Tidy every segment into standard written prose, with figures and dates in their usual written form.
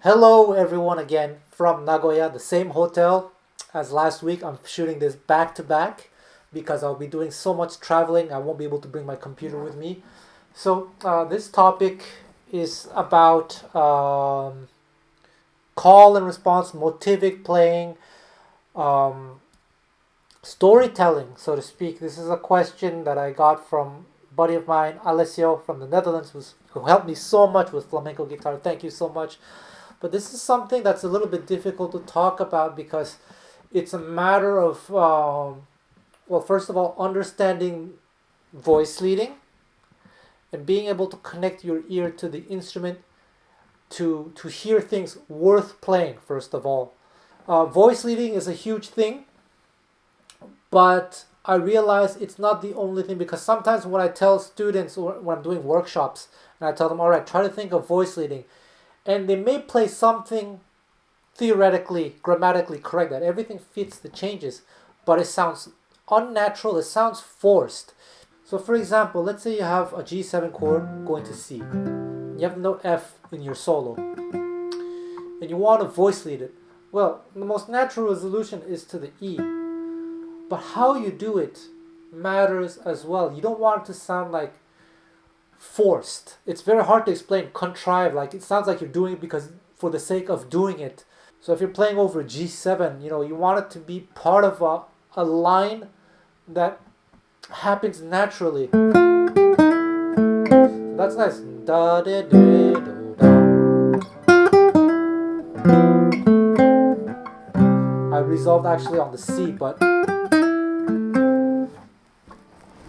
Hello everyone again from Nagoya, the same hotel as last week. I'm shooting this back to back because I'll be doing so much traveling. I won't be able to bring my computer with me. So this topic is about call and response, Motivic playing, um, storytelling, so to speak. This is a question that I got from a buddy of mine, Alessio from the Netherlands, who helped me so much with flamenco guitar. Thank you so much. But this is something that's a little bit difficult to talk about because it's a matter of, well, first of all, understanding voice leading and being able to connect your ear to the instrument to hear things worth playing, first of all. Voice leading is a huge thing, but I realize it's not the only thing because sometimes when I tell students or when I'm doing workshops and I tell them, all right, try to think of voice leading, and they may play something theoretically, grammatically correct, that everything fits the changes, but it sounds unnatural, it sounds forced. So for example, let's say you have a G7 chord going to C. You have the note F in your solo, and you want to voice lead it. Well, the most natural resolution is to the E, but how you do it matters as well. You don't want it to sound like forced. It's very hard to explain, contrived, like it sounds like you're doing it because for the sake of doing it. So if you're playing over G7, you want it to be part of a line that happens naturally. So that's nice. Da da da da. I resolved actually on the C, but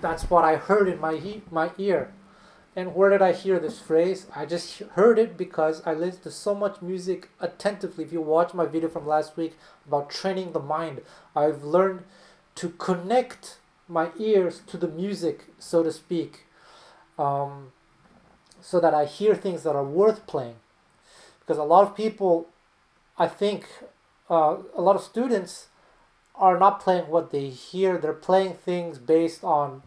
that's what I heard in my ear. And where did I hear this phrase? I just heard it because I listened to so much music attentively. If you watch my video from last week about training the mind, I've learned to connect my ears to the music, so to speak, so that I hear things that are worth playing. Because a lot of people, I think, a lot of students are not playing what they hear. They're playing things based on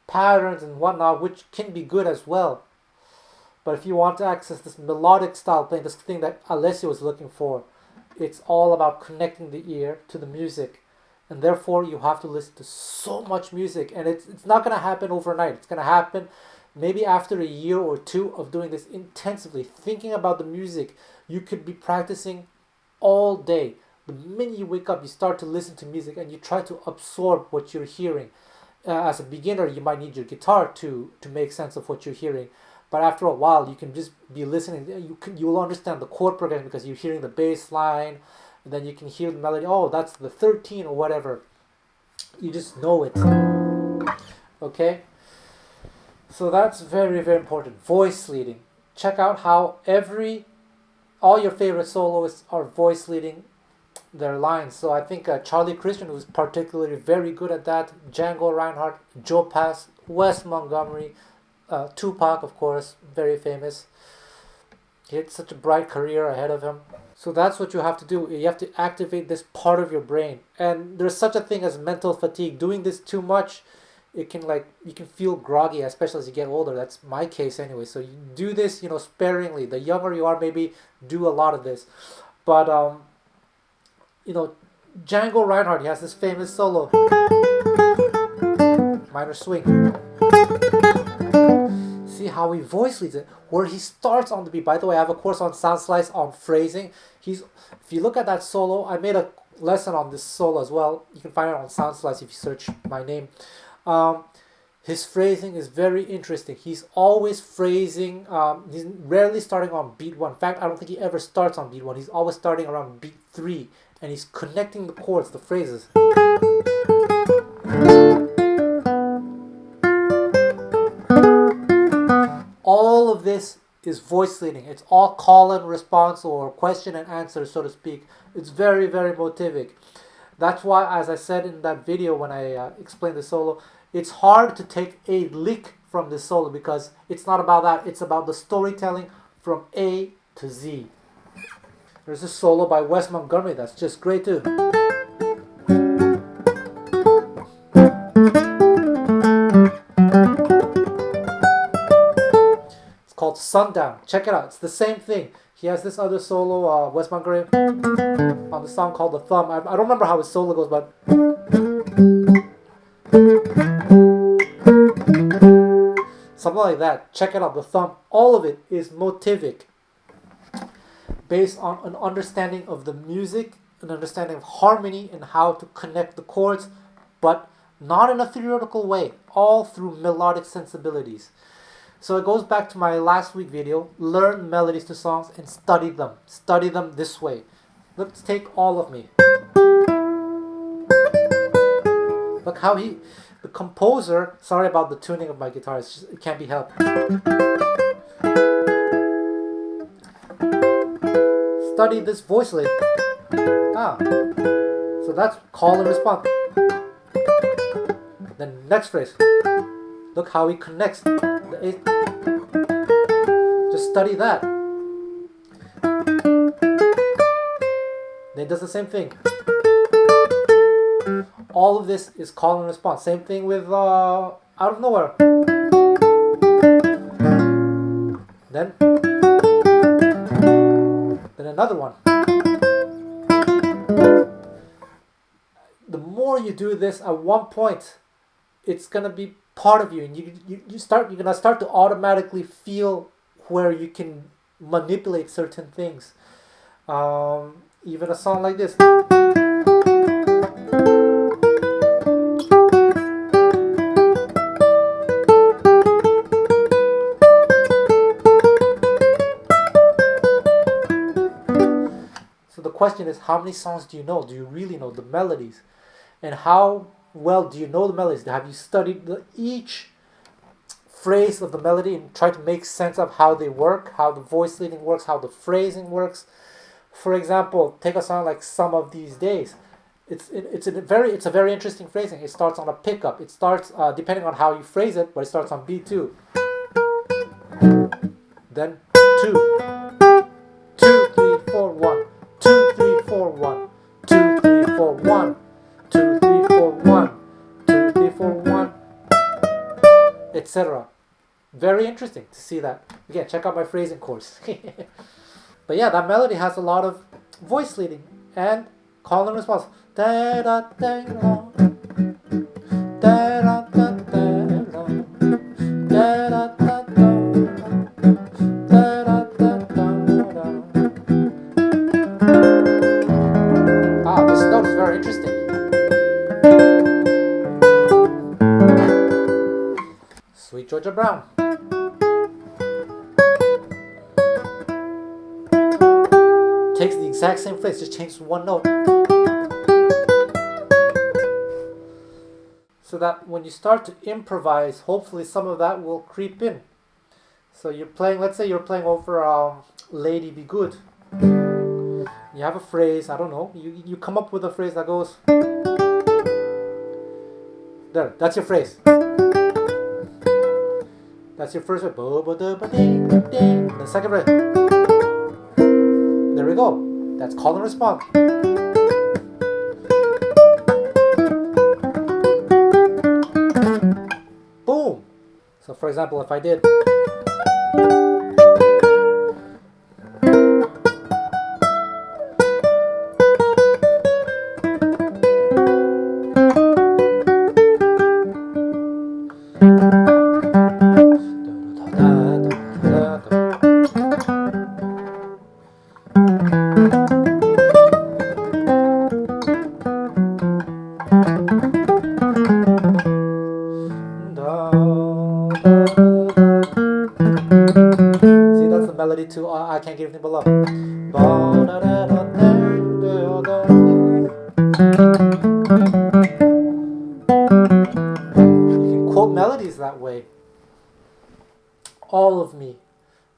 patterns and whatnot, which can be good as well. But if you want to access this melodic style playing, this thing that Alessio was looking for, it's all about connecting the ear to the music. And therefore, you have to listen to so much music. And it's not going to happen overnight. It's going to happen maybe after a year or two of doing this intensively, thinking about the music. You could be practicing all day. The minute you wake up, you start to listen to music and you try to absorb what you're hearing. As a beginner, you might need your guitar to make sense of what you're hearing, but after a while, you can just be listening. You'll understand the chord progression because you're hearing the bass line, and then you can hear the melody. Oh, that's the 13 or whatever. You just know it. Okay. So that's very, very important. Voice leading. Check out how all your favorite soloists are voice leading their lines. So I think Charlie Christian was particularly very good at that. Django Reinhardt, Joe Pass, Wes Montgomery, Tupac, of course, very famous. He had such a bright career ahead of him. So that's what you have to do. You have to activate this part of your brain. And there's such a thing as mental fatigue. Doing this too much, you can feel groggy, especially as you get older. That's my case anyway. So you do this, sparingly. The younger you are, maybe do a lot of this. But Django Reinhardt, he has this famous solo, minor swing. See how he voice leads it, where he starts on the beat. By the way, I have a course on Sound Slice on phrasing. If you look at that solo, I made a lesson on this solo as well. You can find it on Sound Slice if you search my name. His phrasing is very interesting. He's always phrasing. He's rarely starting on beat 1. In fact, I don't think he ever starts on beat 1. He's always starting around beat 3. And he's connecting the chords, the phrases. All of this is voice leading. It's all call and response or question and answer, so to speak. It's very, very motivic. That's why, as I said in that video when I explained the solo, it's hard to take a lick from this solo because it's not about that. It's about the storytelling from A to Z. There's a solo by Wes Montgomery that's just great too. It's called Sundown. Check it out. It's the same thing. He has this other solo, Wes Montgomery, on the song called The Thumb. I don't remember how his solo goes, but something like that. Check it out, The Thumb. All of it is Motivic, based on an understanding of the music, an understanding of harmony, and how to connect the chords, but not in a theoretical way, all through melodic sensibilities. So it goes back to my last week video, learn melodies to songs and study them. Study them this way. Let's take All of Me. Look how the composer, sorry about the tuning of my guitar, it can't be helped. Study this voice lick. So that's call and response. Then next phrase. Look how he connects the eighth. Just study that. Then it does the same thing. All of this is call and response. Same thing with Out of Nowhere. Then another one. The more you do this, at one point, it's gonna be part of you, and you're gonna start to automatically feel where you can manipulate certain things. Even a song like this. So the question is, how many songs do you know? Do you really know the melodies? And how well do you know the melodies? Have you studied each phrase of the melody and tried to make sense of how they work, how the voice leading works, how the phrasing works? For example, take a song like Some of These Days. It's a very interesting phrasing. It starts on a pickup. It starts depending on how you phrase it, but it starts on B2. Then 2, 2, 3, 4, 1, 2, 3, 4, 1, 2, 3, 4, 1, 2, 3, 4, 1, 2, 3, 4, 1, etc. Very interesting to see that. Again, check out my phrasing course. But yeah, that melody has a lot of voice leading and call and response. Da da da da da da da da da da da. This note is very interesting. Sweet Georgia Brown. Takes the exact same phrase, just changes one note. So that when you start to improvise, hopefully some of that will creep in. So you're playing, let's say you're playing over Lady Be Good. You have a phrase, I don't know, you come up with a phrase that goes, there, that's your phrase. That's your first phrase. The second phrase. There we go. That's call and response. Boom. So for example, if I did melody to I Can't Get Anything But Love. You can quote melodies that way. All of Me.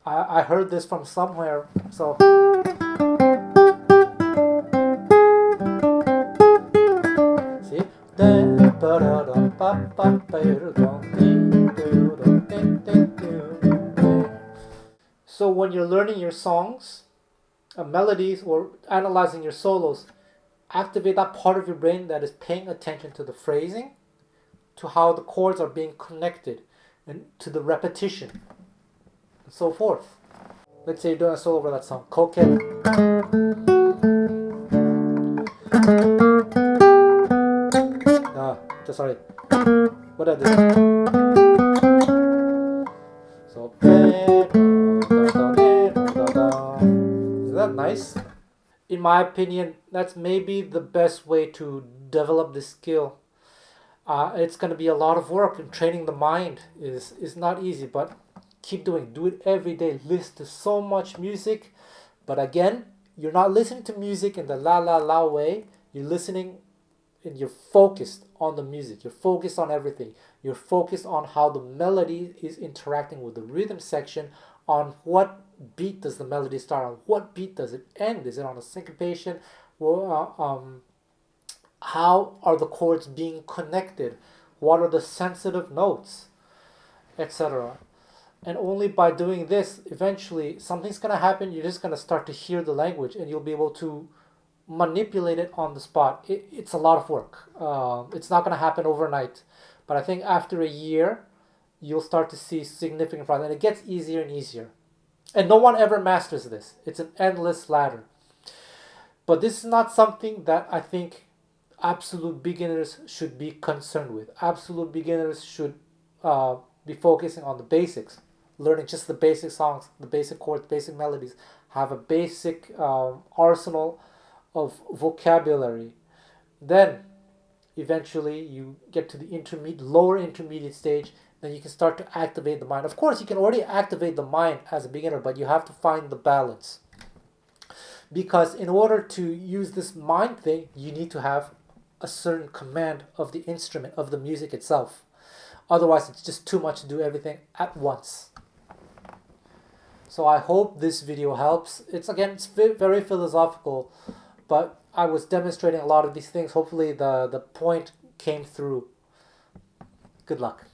I heard this from somewhere, so see? So when you're learning your songs, melodies, or analyzing your solos, activate that part of your brain that is paying attention to the phrasing, to how the chords are being connected, and to the repetition, and so forth. Let's say you're doing a solo over that song. Coquette. Sorry. What I did? So, isn't that nice? In my opinion, that's maybe the best way to develop this skill. It's going to be a lot of work, and training the mind is not easy, but keep doing it. Do it every day. Listen to so much music, but again, you're not listening to music in the la la la way. You're listening and you're focused on the music. You're focused on everything. You're focused on how the melody is interacting with the rhythm section, on what beat does the melody start on, what beat does it end, is it on a syncopation, how are the chords being connected, what are the sensitive notes, etc. And only by doing this, eventually something's going to happen. You're just going to start to hear the language, and you'll be able to manipulate it on the spot. It's a lot of work. It's not going to happen overnight, but I think after a year you'll start to see significant progress, and it gets easier and easier. And no one ever masters this. It's an endless ladder. But this is not something that I think absolute beginners should be concerned with. Absolute beginners should be focusing on the basics, learning just the basic songs, the basic chords, basic melodies, have a basic arsenal of vocabulary. Then eventually you get to the lower intermediate stage, then you can start to activate the mind. Of course, you can already activate the mind as a beginner, but you have to find the balance. Because in order to use this mind thing, you need to have a certain command of the instrument, of the music itself. Otherwise, it's just too much to do everything at once. So I hope this video helps. It's very philosophical, but I was demonstrating a lot of these things. Hopefully the point came through. Good luck.